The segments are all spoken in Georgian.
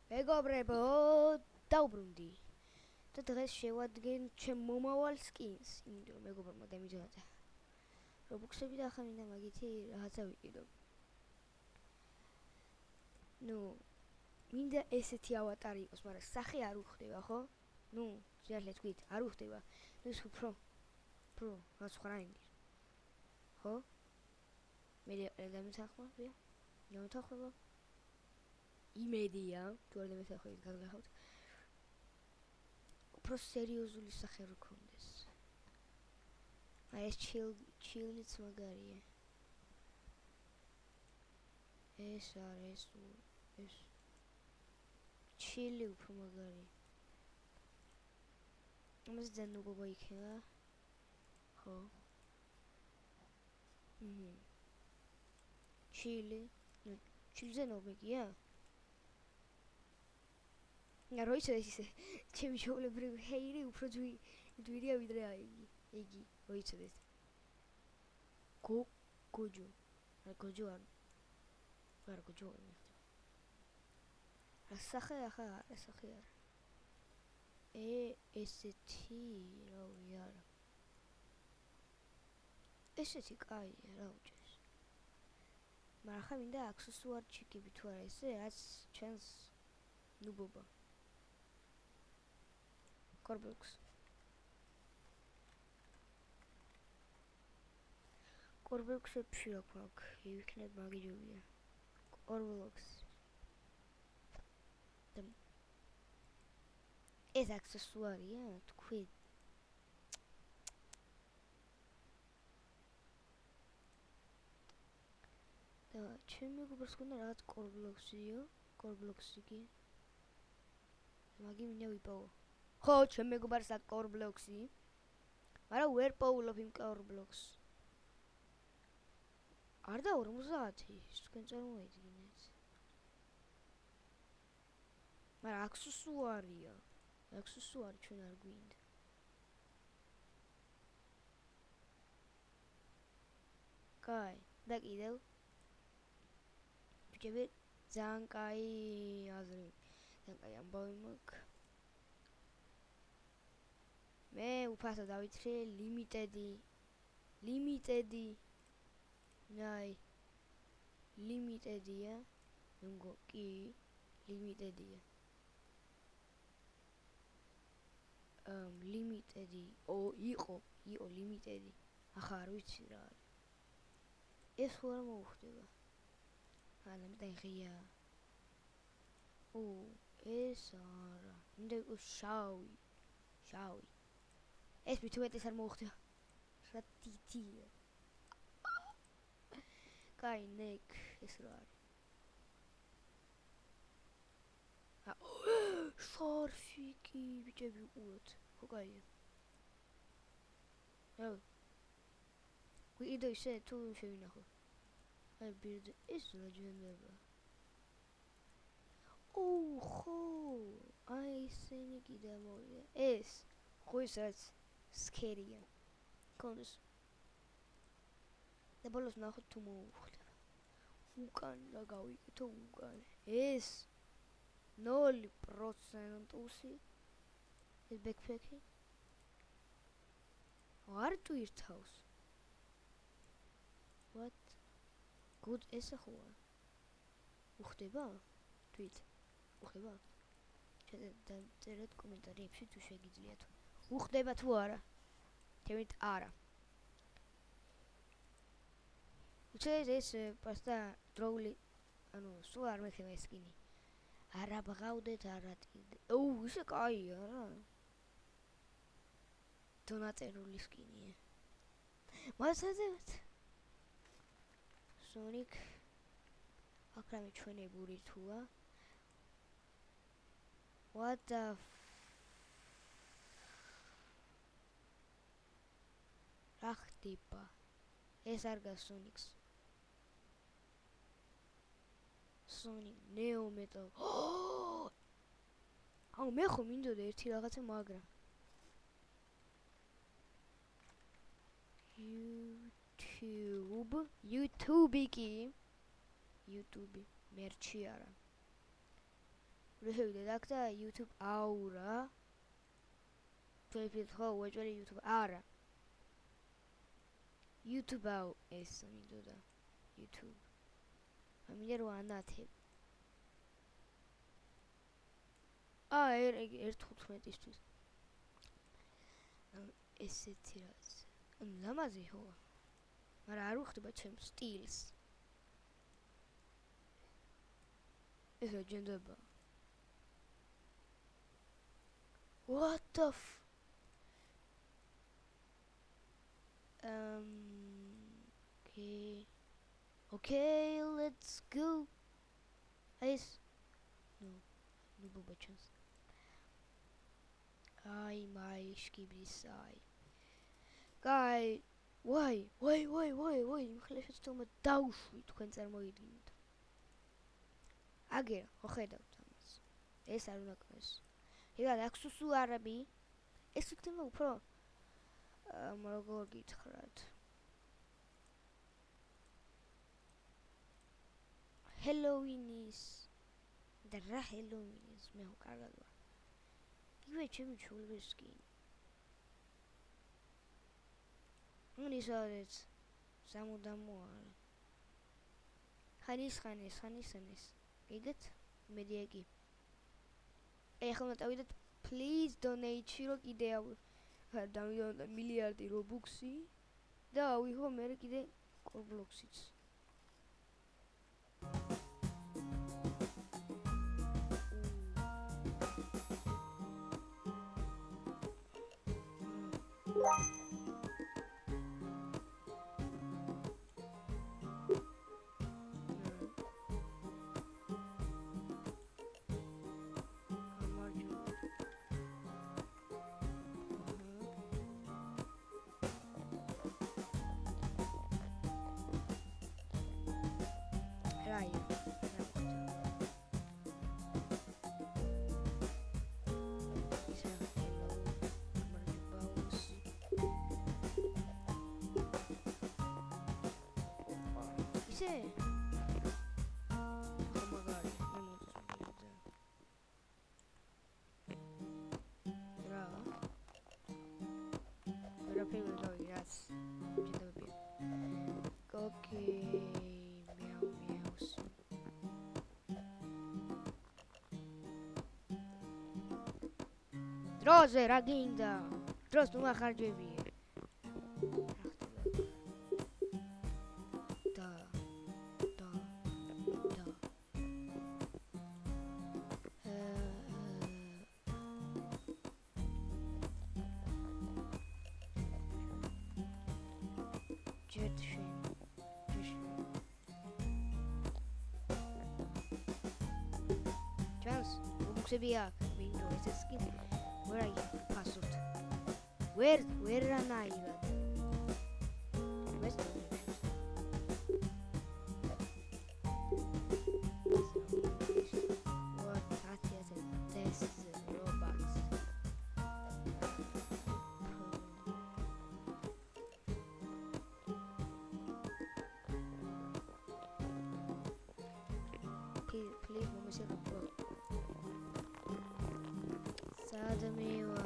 მეგობრებო, დაუბრუნდი. და დღეს შევადგენ ჩემ მომავალ skins, იმიტომ რომ მეგობრებმა დამიჯერა. Robux-ები და ახლა მინდა მაგითი რაღაცა ვიყიდო. მინდა ესეთი ავატარი იყოს, მაგრამ სახე არ უხდება, ხო? ზიარლე თქვით, არ უხდება. ის უფრო რაც სხვა რაინდი. ხო? მე დამეთანხმებია. გამეთანხმება. იმედია, თუ არ დამეთანხმებით გაგლახავთ. უფრო სერიოზული სახე რო გქონდეს. ეს ჩილიც მაგარია. ეს არის ეს ჩილი უფრო მაგარია. ამას ძანუგობა იქნება. ხო. ჩილზე ნობეგია? როიცა ისე ჩემი შოულებრივი ჰეირი უფრო ძვირია ვიდრე იგი როიცადეთ გოჯო არ სახე ახლა სახე არა ესეთი რა ვიცი არა ესეთი კაია რა უჭერს მაგრამ ხა მინდა აქსესუარჩიკები თუ არა ესე რაც ჩანს ნუბობა კორბლოქსებში რა გვაქვს ივიქნებ მაგიჯობია კორბლოქს ეს აქსესუარია თქვი და ჩემი მეგობრს ქონდა რაღაც კორბლოქსი კი მაგი მინდა ვიპოვო ხო ჩემი მეგობრს აქვს კორბლოქსი მაგრამ ვერ პოულობ იმ კორბლოქს არ და 50 თქვენ წარმოიდგინეთ მაგრამ აქსესუარია ჩვენ არ გვინდა კაი და კიდევ ბიჭები ძალიან კაი აზრი ძალიან კაი ამბავი მაქვს მე უფასო დავითრე ლიმიტედი ნაი ლიმიტედია ნუნგო კი ლიმიტედია ლიმიტედი იყო ლიმიტედი ახლა არ ვიცი რა არის ეს ხო არ მოუხდება ანა მე ღია ეს არა მინდა იყოს შავი ეს მithumetes არ მოუხდება რა ტიტია კაი ნეკ ეს რა არის შორფიკი ბიჭები უყუროთ ხო კაია ვიყიდო ისე თუ შევინახო აი ბირდ ეს რა ჯენდება ხო აი ისინი კიდე მოვიდა ეს ხო ის რაც სკერია კონდეს და ბოლოს ნახოთ თუ მოუხდება უკან და გავიკეთო უკან ეს 0% ეს ბექფექი არ ტვირთავს what good ეს ახლა უხდება თვით უხდება წერეთ კომენტარებში თუ შეგიძლიათ უხდება თუ არა თემით არა ეს პასტა დროული ანუ სულ არ მექნება ეს სკინი არა ბღავდეთ არა ისე კაია რა დონატერული სკინია მასადევთ სონიკ აკრამი ჩვენებური თუა what the რა ხდება ეს არ გასონიქს Sonic Neo Metal. მე ხო მინდოდა ერთი რაღაცა მაგრა. YouTube კი. YouTube მერჩი არა. ვშევიდეთ აქ და YouTube აურა. თვითონ ხო უეჭველი YouTube არა. YouTube აუ ეს მინდოდა. YouTube. ამინდა რო ანათებ. აი 1.15-ისთვის. ესეთი რაც. ლამაზი ხო? მაგრამ არ უხდება ჩემს სტილს. ეს აჯენდება. What the Okay, let's go. Nice. No boba chance. Ay, my skibisai. Guy, why? მიხლეშეთ თომა დაუშვი თქვენ წარმოიდგინეთ. აგერ, ხედავთ ამას. ეს არ უნდა გქონდეს. იგივე აქსუსუ არაბი. ეს იქნება უფრო როგორ გითხრათ. Halloween-ის და რა Halloween-ის მე კარგად ვარ. იგივე ჩემი ჩულვის სკინი. ნისადეთ სამუდამოა. ხანის. გიგეთ? მედიაკი. ეხლა დავიდეთ please donate რო კიდე დავიდეთ მილიარდი რობუქსი და ავიღო მე კიდე კორბლოქსიც. დროზე რა გინდა? დროს თუ მახარჯვებიე. Sebia Windows skin. Where are you? Password. Where am I? Where's the what that is this Robux. Please, let me see the book. Sadamiwa.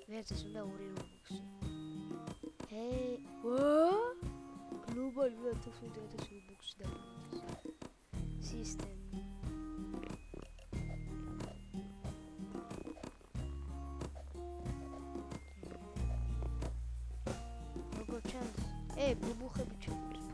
This is the only Robux. Hey, what? Global world to find the Robux system. ბუბუხები ჩაგვდის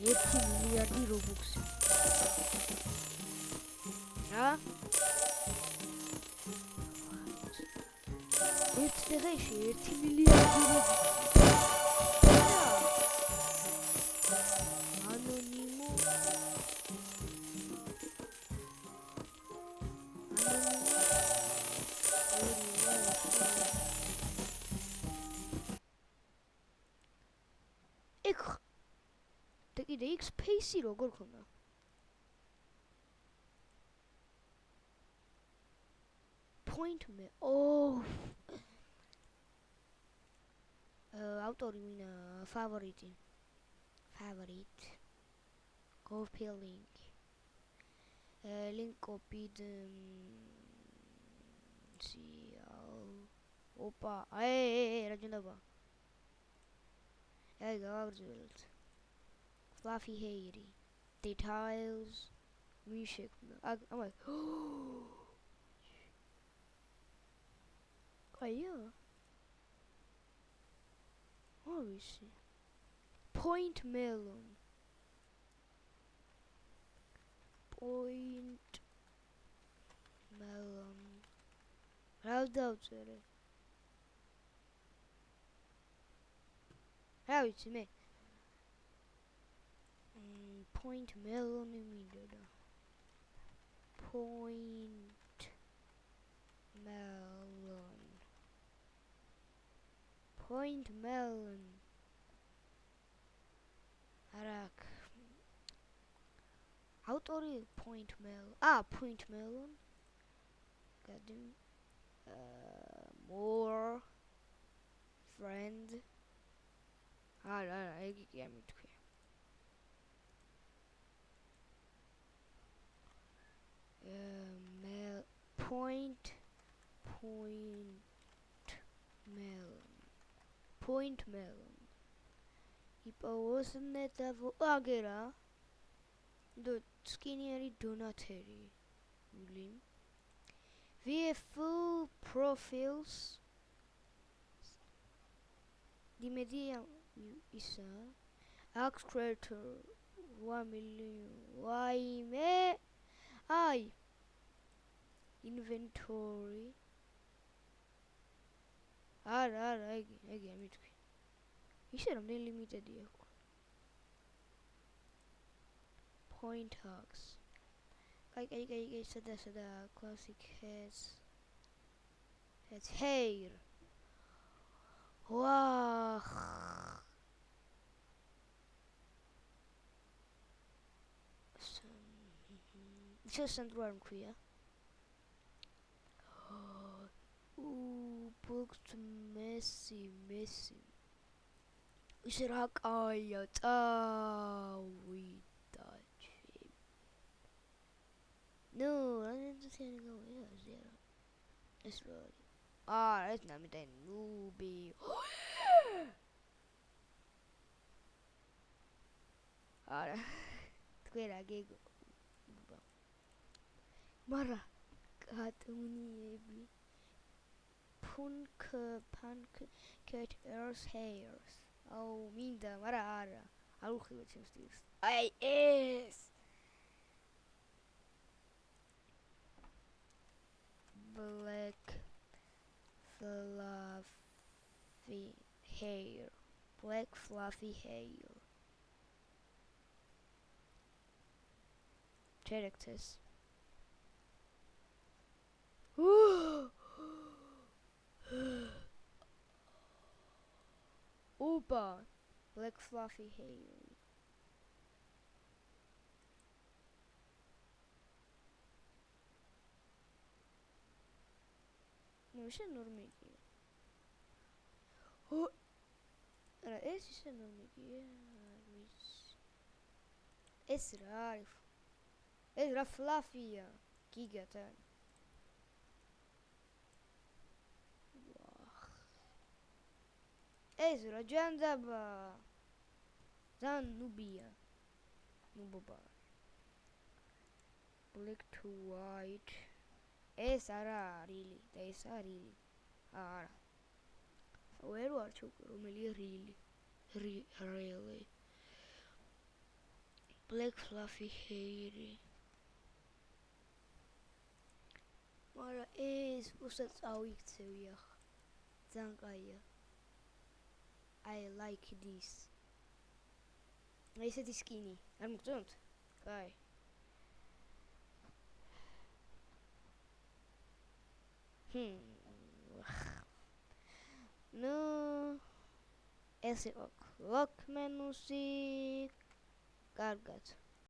ერთი მილიარდი რობუქსი. რა? ერთ დღეში 1 მილიარდი რობუქსი. ანონიმო. ეგ და კიდე X Space როგორ ხონდა? Point me. ავტორი ვინა? ფავორიტი. Copy link. Link copied. Opa. რა ჯონდება? აი გავაგრძელოთ. Fluffy hair. Details. მი შექმნა. ამას. აია. Obviously. Point melon. რა დავწერე? რა ვიცი მე? Point melon მინდა და point melon არაკ ავტორი point melon გადი more friend არა იგი კი ამითქვია point melon იპოვოს ნეტავო აგერა და სკინიერი დონათერი ული VFL profiles დიმედია ისა Axe creator 1 million ვაიმე აი inventory არა იგი ამითქვი ისე რომ ლიმიტედი აქვს point hawks კაი სადა classic heads hair ვახ შესანდრო არ მქვია booked messy ისე რა კაია წავიდა ჩემ ნუ რანძენი გავიაზია ეს რა ეს ნამიტე ნუბი არა თქვენ რა გეგო მარა კატუნიები punk cat earth hairs მინდა მარა არა არ უხილე ჩემს სტილს აი ეს black fluffy hair characters Opa, black fluffy hair. No, isso é normal. Oh, era esse é normal. Esse era fluffy. Gigatan. ეს რა ჯანდაბა ძალიან ნუბია ნუბობა black to white ეს არა რილი და ეს რილი არა ვერ ვარჩევ რომელია რილი black fluffy hair მარა ეს უსაც წავიქცევი ახლა ძალიან კაია I like this ესეთი სკინი არ მოგწონთ? კაი ნუ ეს იყო კლოკ მენუსი კარგად